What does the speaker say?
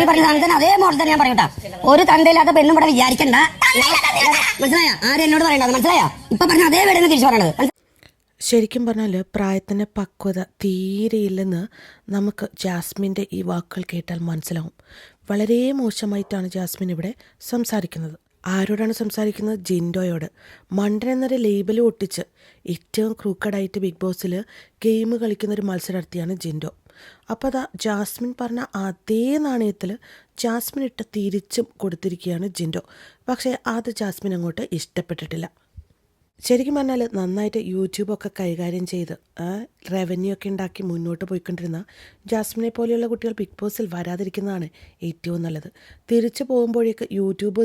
പറഞ്ഞ സാധനത്തിന് അതേ മോഡൽ തന്നെ ഞാൻ പറയൂട്ടാ. ഒരു തന്തയില്ലാത്ത പെണ്ണും ഇവിടെ വിചാരിക്കണ്ട. മനസ്സിലായ? ആരും എന്നോട് പറയണ്ട. മനസ്സിലായ? ഇപ്പൊ പറഞ്ഞ അതേ വീട് തിരിച്ചു പറയണത്. ശരിക്കും പറഞ്ഞാൽ പ്രായത്തിൻ്റെ പക്വത തീരെയില്ലെന്ന് നമുക്ക് ജാസ്മിൻ്റെ ഈ വാക്കുകൾ കേട്ടാൽ മനസ്സിലാവും. വളരെ മോശമായിട്ടാണ് ജാസ്മിൻ ഇവിടെ സംസാരിക്കുന്നത്. ആരോടാണ് സംസാരിക്കുന്നത്? ജിൻഡോയോട്. മണ്ടൻ എന്നൊരു ലേബൽ ഒട്ടിച്ച് ഏറ്റവും ക്രൂക്കഡായിട്ട് ബിഗ് ബോസിൽ ഗെയിം കളിക്കുന്നൊരു മത്സരാർത്ഥിയാണ് ജിൻഡോ. അപ്പോൾ അതാ ജാസ്മിൻ പറഞ്ഞ അതേ നാണയത്തിൽ ജാസ്മിൻ ഇട്ട് തിരിച്ചും കൊടുത്തിരിക്കുകയാണ് ജിൻഡോ. പക്ഷേ അത് ജാസ്മിൻ അങ്ങോട്ട് ഇഷ്ടപ്പെട്ടിട്ടില്ല. ശരിക്കും പറഞ്ഞാൽ നന്നായിട്ട് യൂട്യൂബൊക്കെ കൈകാര്യം ചെയ്ത് റവന്യൂ ഒക്കെ ഉണ്ടാക്കി മുന്നോട്ട് പോയിക്കൊണ്ടിരുന്ന ജാസ്മിനെ പോലെയുള്ള കുട്ടികൾ ബിഗ് ബോസിൽ വരാതിരിക്കുന്നതാണ് ഏറ്റവും നല്ലത്. തിരിച്ചു പോകുമ്പോഴേക്ക് യൂട്യൂബേഴ്സ്